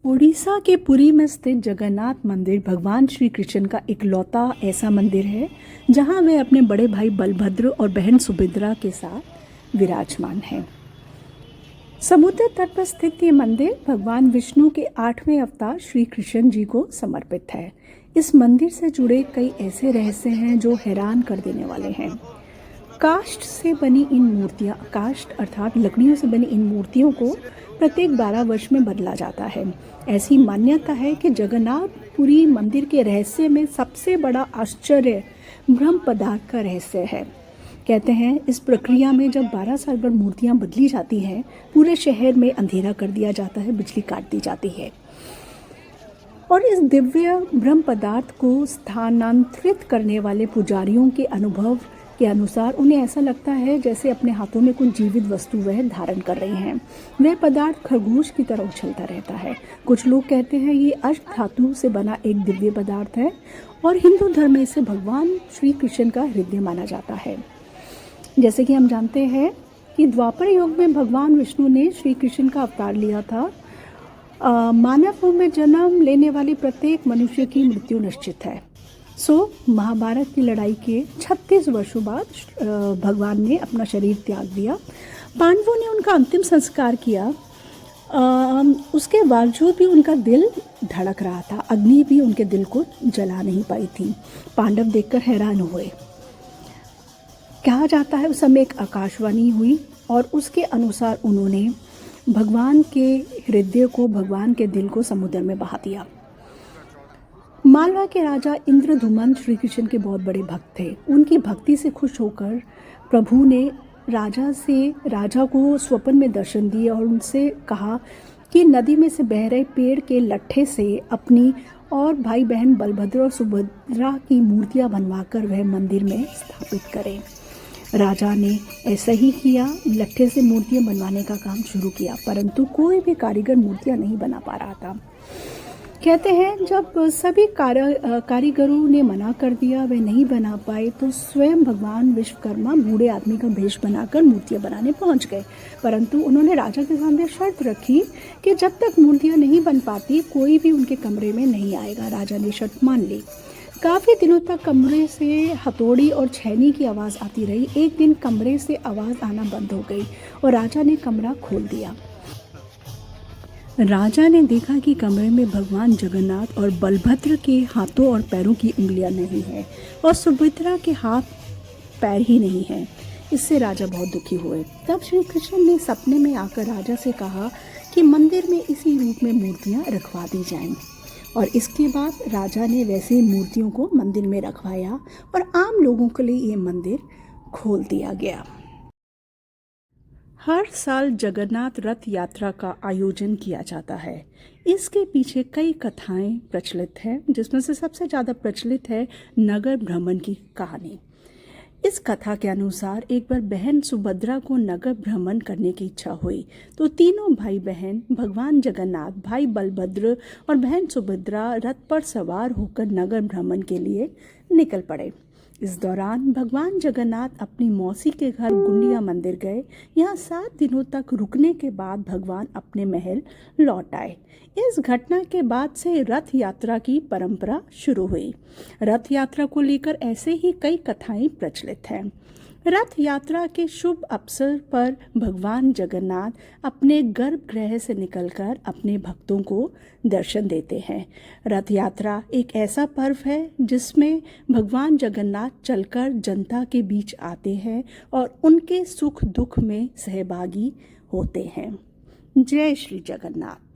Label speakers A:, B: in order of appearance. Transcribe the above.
A: उड़ीसा के पुरी में स्थित जगन्नाथ मंदिर भगवान श्री कृष्ण का इकलौता ऐसा मंदिर है जहां वे अपने बड़े भाई बलभद्र और बहन सुभद्रा के साथ विराजमान हैं। समुद्र तट पर स्थित ये मंदिर भगवान विष्णु के 8वें अवतार श्री कृष्ण जी को समर्पित है। इस मंदिर से जुड़े कई ऐसे रहस्य हैं जो हैरान कर देने वाले हैं। काष्ठ से बनी इन मूर्तियां, काष्ठ अर्थात लकड़ियों से बनी इन मूर्तियों को प्रत्येक 12 वर्ष में बदला जाता है। ऐसी मान्यता है कि जगन्नाथपुरी मंदिर के रहस्य में सबसे बड़ा आश्चर्य ब्रह्म पदार्थ का रहस्य है। कहते हैं इस प्रक्रिया में जब 12 साल पर मूर्तियां बदली जाती हैं, पूरे शहर में अंधेरा कर दिया जाता है, बिजली काट दी जाती है और इस दिव्य ब्रह्म पदार्थ को स्थानांतरित करने वाले पुजारियों के अनुभव के अनुसार उन्हें ऐसा लगता है जैसे अपने हाथों में कुछ जीवित वस्तु वह धारण कर रही हैं। वह पदार्थ खरगोश की तरह उछलता रहता है। कुछ लोग कहते हैं ये अष्ट धातु से बना एक दिव्य पदार्थ है और हिंदू धर्म में इसे भगवान श्री कृष्ण का हृदय माना जाता है। जैसे कि हम जानते हैं कि द्वापर युग में भगवान विष्णु ने श्री कृष्ण का अवतार लिया था। मानव रूप में जन्म लेने वाले प्रत्येक मनुष्य की मृत्यु निश्चित है। महाभारत की लड़ाई के 36 वर्षों बाद भगवान ने अपना शरीर त्याग दिया। पांडवों ने उनका अंतिम संस्कार किया। उसके बावजूद भी उनका दिल धड़क रहा था। अग्नि भी उनके दिल को जला नहीं पाई थी। पांडव देखकर हैरान हुए। कहा जाता है उस समय एक आकाशवाणी हुई और उसके अनुसार उन्होंने भगवान के हृदय को, भगवान के दिल को समुद्र में बहा दिया। मालवा के राजा इंद्रधुमन श्री कृष्ण के बहुत बड़े भक्त थे। उनकी भक्ति से खुश होकर प्रभु ने राजा को स्वप्न में दर्शन दिए और उनसे कहा कि नदी में से बह रहे पेड़ के लट्ठे से अपनी और भाई बहन बलभद्र और सुभद्रा की मूर्तियां बनवाकर वह मंदिर में स्थापित करें। राजा ने ऐसा ही किया। लट्ठे से मूर्तियां बनवाने का काम शुरू किया, परंतु कोई भी कारीगर मूर्तियां नहीं बना पा रहा था। कहते हैं जब सभी कारीगरों ने मना कर दिया, वे नहीं बना पाए, तो स्वयं भगवान विश्वकर्मा बूढ़े आदमी का भेष बनाकर मूर्तियां बनाने पहुंच गए। परंतु उन्होंने राजा के सामने शर्त रखी कि जब तक मूर्तियां नहीं बन पाती कोई भी उनके कमरे में नहीं आएगा। राजा ने शर्त मान ली। काफ़ी दिनों तक कमरे से हथौड़ी और छैनी की आवाज़ आती रही। एक दिन कमरे से आवाज़ आना बंद हो गई और राजा ने कमरा खोल दिया। राजा ने देखा कि कमरे में भगवान जगन्नाथ और बलभद्र के हाथों और पैरों की उंगलियां नहीं है और सुभद्रा के हाथ पैर ही नहीं है। इससे राजा बहुत दुखी हुए। तब श्री कृष्ण ने सपने में आकर राजा से कहा कि मंदिर में इसी रूप में मूर्तियां रखवा दी जाएं। और इसके बाद राजा ने वैसे मूर्तियों को मंदिर में रखवाया और आम लोगों के लिए ये मंदिर खोल दिया गया। हर साल जगन्नाथ रथ यात्रा का आयोजन किया जाता है। इसके पीछे कई कथाएं प्रचलित हैं, जिसमें से सबसे ज़्यादा प्रचलित है नगर भ्रमण की कहानी। इस कथा के अनुसार एक बार बहन सुभद्रा को नगर भ्रमण करने की इच्छा हुई, तो तीनों भाई बहन भगवान जगन्नाथ, भाई बलभद्र और बहन सुभद्रा रथ पर सवार होकर नगर भ्रमण के लिए निकल पड़े। इस दौरान भगवान जगन्नाथ अपनी मौसी के घर गुंडिया मंदिर गए। यहाँ 7 दिनों तक रुकने के बाद भगवान अपने महल लौट आए। इस घटना के बाद से रथ यात्रा की परंपरा शुरू हुई। रथ यात्रा को लेकर ऐसे ही कई कथाएं प्रचलित हैं। रथ यात्रा के शुभ अवसर पर भगवान जगन्नाथ अपने गर्भगृह से निकलकर अपने भक्तों को दर्शन देते हैं। रथ यात्रा एक ऐसा पर्व है जिसमें भगवान जगन्नाथ चलकर जनता के बीच आते हैं और उनके सुख दुख में सहभागी होते हैं। जय श्री जगन्नाथ।